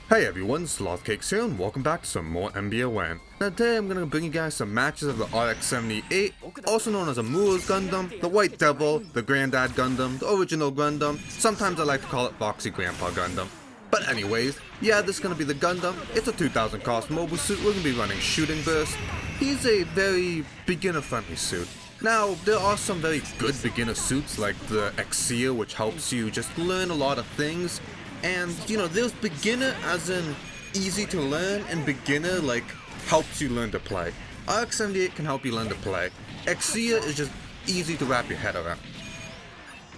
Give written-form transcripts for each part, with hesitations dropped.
Hey everyone, Slothcakes here and welcome back to some more MBON. Now today I'm going to bring you guys some matches of the RX-78, also known as a Muro's Gundam, the White Devil, the Granddad Gundam, the original Gundam, sometimes I like to call it Foxy Grandpa Gundam. But anyways, yeah, this is going to be the Gundam. It's a 2000 cost mobile suit. We're going to be running Shooting Burst. He's a very beginner friendly suit. Now, there are some very good beginner suits like the Exia, which helps you just learn a lot of things. And, you know, there's beginner as in easy to learn, and beginner like helps you learn to play. RX-78 can help you learn to play. Exia is just easy to wrap your head around.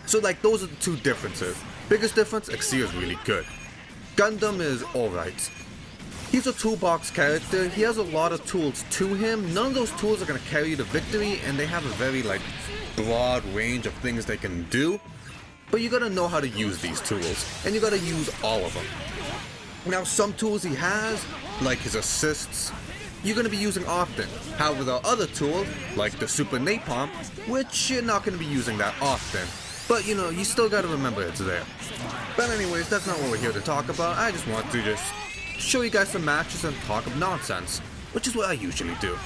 So like those are the two differences. Biggest difference, Exia is really good. Gundam is alright. He's a toolbox character, he has a lot of tools to him. None of those tools are going to carry you to victory, and they have a very like broad range of things they can do. But you gotta know how to use these tools, and you gotta use all of them. Now some tools he has, like his assists, you're gonna be using often. However, there are other tools, like the Super Napalm, which you're not gonna be using that often. But you know, you still gotta remember it's there. But anyways, that's not what we're here to talk about. I just want to just show you guys some matches and talk of nonsense, which is what I usually do.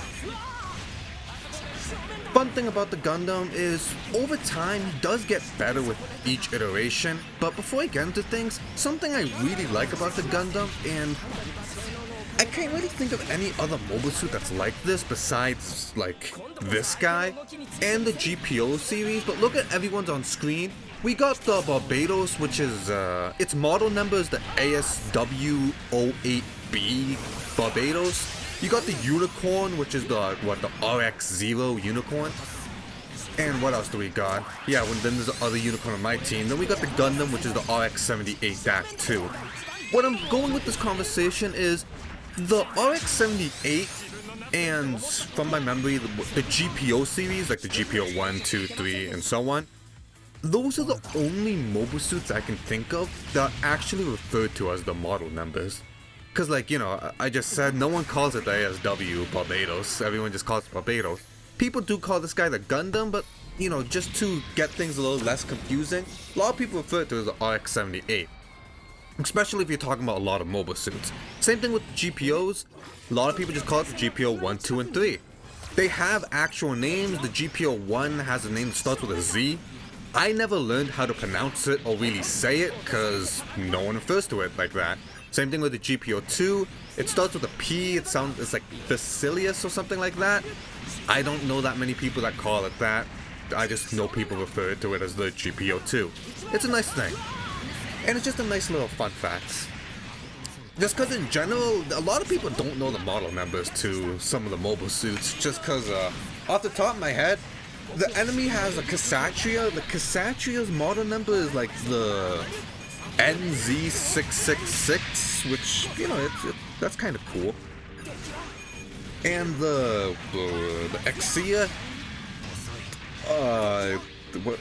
Fun thing about the Gundam is, over time, he does get better with each iteration, but before I get into things, something I really like about the Gundam, and I can't really think of any other mobile suit that's like this besides, like, this guy, and the GPO series, but look at everyone's on screen. We got the Barbados, which is, its model number is the ASW08B Barbados. You got the Unicorn, which is the RX-0 Unicorn. And what else do we got? Yeah, then there's the other Unicorn on my team. Then we got the Gundam, which is the RX-78-2. What I'm going with this conversation is the RX-78 and, from my memory, the GPO series, like the GPO 1, 2, 3, and so on. Those are the only mobile suits I can think of that are actually referred to as the model numbers. Because, like, you know, I just said no one calls it the ASW Barbados, everyone just calls it Barbados. People do call this guy the Gundam, but, you know, just to get things a little less confusing, a lot of people refer to it as the RX-78. Especially if you're talking about a lot of mobile suits. Same thing with GPOs, a lot of people just call it the GPO 1, 2, and 3. They have actual names. The GPO 1 has a name that starts with a Z. I never learned how to pronounce it or really say it, because no one refers to it like that. Same thing with the GPO 2, it starts with a P, it's like Facilius or something like that. I don't know that many people that call it that, I just know people refer to it as the GPO 2. It's a nice thing, and it's just a nice little fun fact. Just because in general, a lot of people don't know the model numbers to some of the mobile suits, just because off the top of my head, the enemy has a Kshatriya. The Kshatriya's model number is like the NZ666, which, you know, that's kind of cool. And the Exia,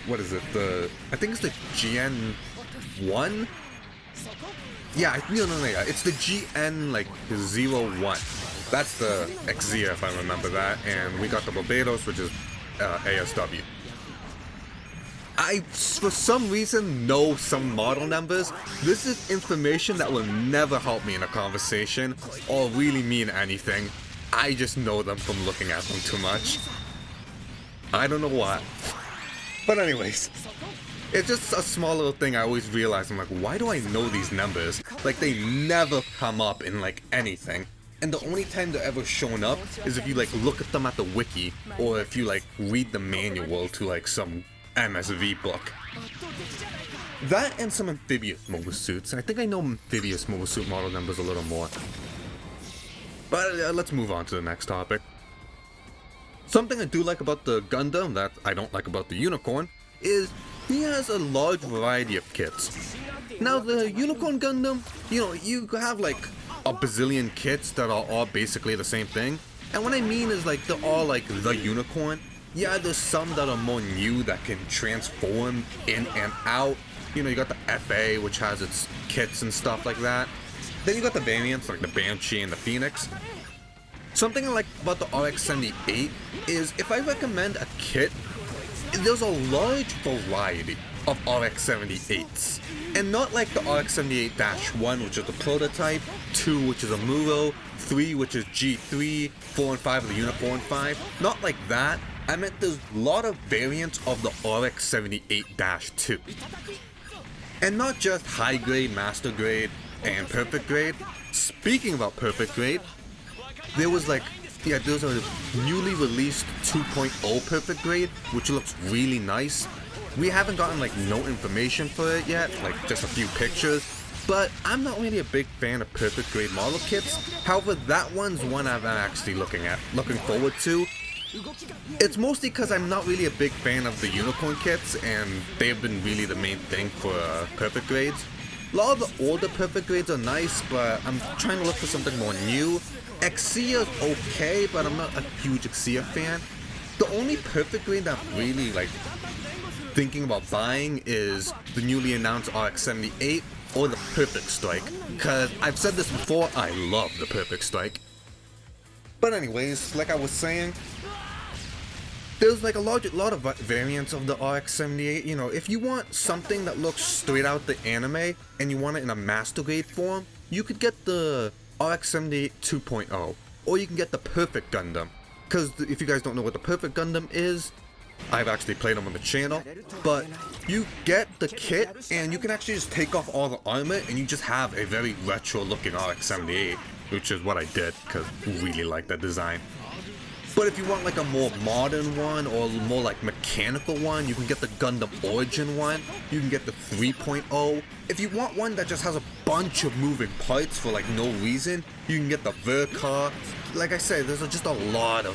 what is it? I think it's the GN1. Yeah, it's the GN like 01. That's the Exia, if I remember that. And we got the Barbados, which is ASW. I, for some reason, know some model numbers. This is information that will never help me in a conversation or really mean anything. I just know them from looking at them too much. I don't know why. But anyways, it's just a small little thing I always realize. I'm like, why do I know these numbers? Like, they never come up in, like, anything. And the only time they're ever shown up is if you, like, look at them at the wiki, or if you, like, read the manual to, like, some MSV book. That and some amphibious mobile suits. I think I know amphibious mobile suit model numbers a little more. But let's move on to the next topic. Something I do like about the Gundam that I don't like about the Unicorn is he has a large variety of kits. Now the Unicorn Gundam, you know, you have like a bazillion kits that are all basically the same thing. And what I mean is like they're all like the Unicorn. Yeah, there's some that are more new that can transform in and out. You know, you got the FA, which has its kits and stuff like that. Then you got the variants, like the Banshee and the Phoenix. Something I like about the RX-78 is if I recommend a kit, there's a large variety. of RX-78s. And not like the RX-78-1, which is the prototype, 2, which is a Muro, 3, which is G3, 4 and 5 are the Unit 4 and 5. Not like that. I meant there's a lot of variants of the RX-78-2. And not just high grade, master grade, and perfect grade. Speaking about perfect grade, there was a newly released 2.0 perfect grade, which looks really nice. We haven't gotten no information for it yet, just a few pictures, but I'm not really a big fan of perfect grade model kits. However, that one's one I'm actually looking forward to. It's mostly because I'm not really a big fan of the unicorn kits, and they've been really the main thing for perfect grades. A lot of the older perfect grades are nice, but I'm trying to look for something more new. Exia's okay, but I'm not a huge Exia fan. The only perfect grade that I'm really thinking about buying is the newly announced RX-78 or the Perfect Strike, because I've said this before, I love the Perfect Strike. But anyways, like I was saying, there's a lot of variants of the RX-78. You know, if you want something that looks straight out the anime and you want it in a master grade form, you could get the RX-78 2.0, or you can get the Perfect Gundam. Because if you guys don't know what the Perfect Gundam is, I've actually played them on the channel, but you get the kit and you can actually just take off all the armor and you just have a very retro looking RX-78, which is what I did because I really like that design. But if you want a more modern one or more mechanical one, you can get the Gundam Origin one, you can get the 3.0. If you want one that just has a bunch of moving parts for no reason, you can get the Vercar. Like I said, there's just a lot of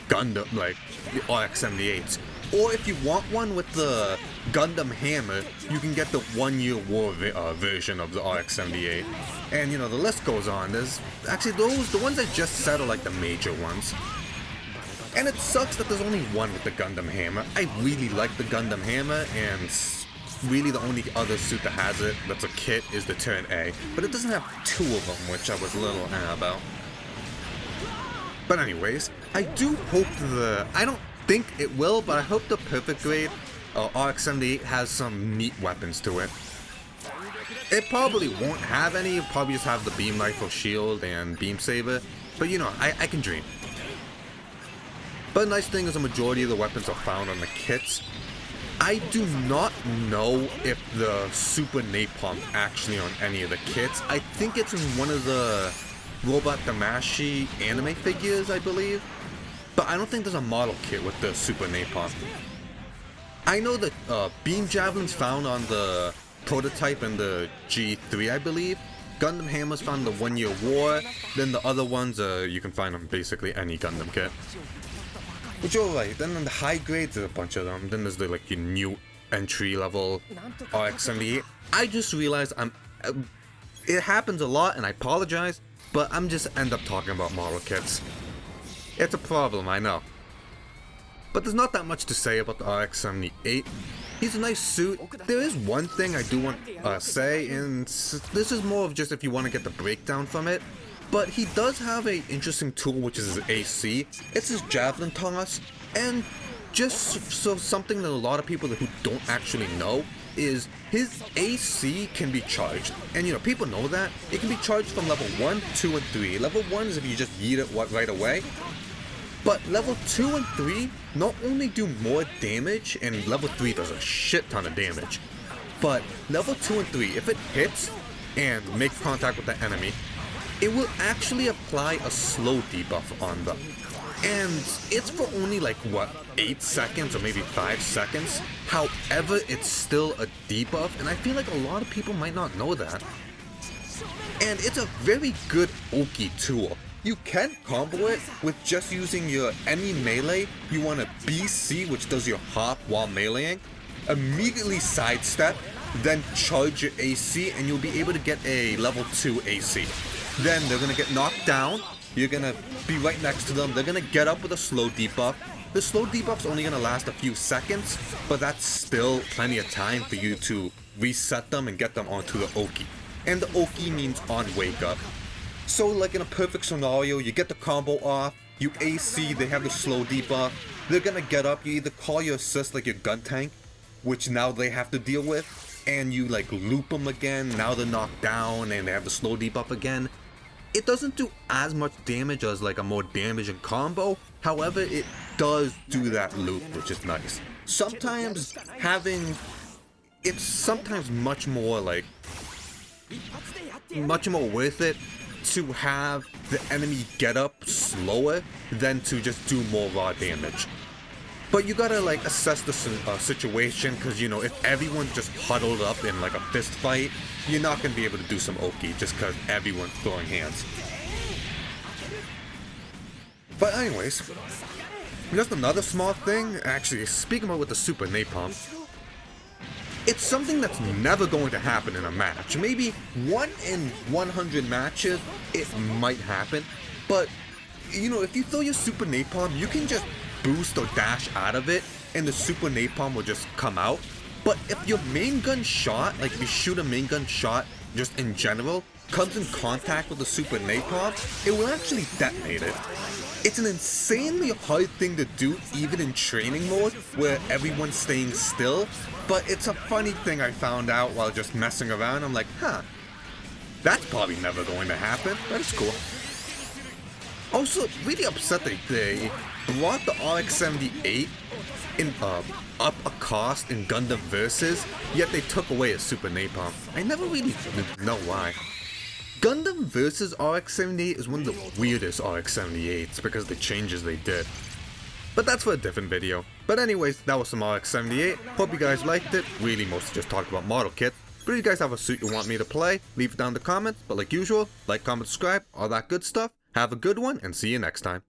Gundam, the RX-78s. Or if you want one with the Gundam Hammer, you can get the 1 Year War version of the RX-78. And the list goes on. There's actually the ones I just said are the major ones. And it sucks that there's only one with the Gundam Hammer. I really like the Gundam Hammer, and really the only other suit that has it that's a kit is the Turn A. But it doesn't have 2 of them, which I was a little about. But anyways, I do hope I don't think it will, but I hope the Perfect Grade RX-78 has some neat weapons to it. It probably won't have any, it'll probably just have the beam rifle shield and beam saber, but I can dream. But the nice thing is the majority of the weapons are found on the kits. I do not know if the Super Napalm actually on any of the kits. I think it's in one of the Robot Damashi anime figures, I believe. But I don't think there's a model kit with the Super Napalm. I know that beam javelins found on the prototype and the G3, I believe. Gundam Hammers found in the 1 Year War. Then the other ones, you can find them basically any Gundam kit. Which are right. Then in the high grades, there's a bunch of them. Then there's your new entry level RX-78. I just realized it happens a lot, and I apologize, but I'm just end up talking about model kits. It's a problem, I know. But there's not that much to say about the RX-78. He's a nice suit. There is one thing I do want to say, and this is more of just if you want to get the breakdown from it. But he does have an interesting tool, which is his AC. It's his javelin toss, and just so something that a lot of people who don't actually know is his AC can be charged. And people know that. It can be charged from level 1, 2, and 3. Level 1 is if you just yeet it right away. But level 2 and 3 not only do more damage, and level 3 does a shit ton of damage, but level 2 and 3, if it hits and makes contact with the enemy, it will actually apply a slow debuff on them. And it's for only 8 seconds or maybe 5 seconds. However, it's still a debuff, and I feel like a lot of people might not know that. And it's a very good Oki tool. You can combo it with just using your any melee. You want a BC, which does your hop while meleeing, immediately sidestep, then charge your AC, and you'll be able to get a level 2 AC. Then they're gonna get knocked down, you're gonna be right next to them, they're gonna get up with a slow debuff. The slow debuff's only gonna last a few seconds, but that's still plenty of time for you to reset them and get them onto the Oki. And the Oki means on wake up. So in a perfect scenario, you get the combo off, you AC, they have the slow debuff, they're gonna get up, you either call your assist like your gun tank, which now they have to deal with, and you like loop them again, now they're knocked down and they have to slow debuff again. It doesn't do as much damage as like a more damaging combo, however it does do that loop, which is nice. Sometimes it's sometimes much more worth it to have the enemy get up slower than to just do more raw damage. But you gotta like assess the situation, because you know, if everyone's just huddled up in like a fist fight, you're not gonna be able to do some Oki just because everyone's throwing hands. But anyways, just another small thing, actually, speaking about with the Super Napalm, it's something that's never going to happen in a match. Maybe 1 in 100 matches, it might happen, but you know, if you throw your Super Napalm, you can just boost or dash out of it and the Super Napalm will just come out. But if your main gun shot, like if you shoot a main gun shot just in general, comes in contact with the Super Napalm, it will actually detonate it. It's an insanely hard thing to do even in training mode where everyone's staying still, but it's a funny thing I found out while just messing around. I'm like, huh, that's probably never going to happen, but it's cool. Also, really upset that they brought the RX-78 in up a cost in Gundam Versus, yet they took away a Super Napalm. I never really know why. Gundam Versus RX-78 is one of the weirdest RX-78s because of the changes they did. But that's for a different video. But anyways, that was some RX-78. Hope you guys liked it. Really mostly just talked about model kits. But if you guys have a suit you want me to play, leave it down in the comments. But like usual, like, comment, subscribe, all that good stuff. Have a good one, and see you next time.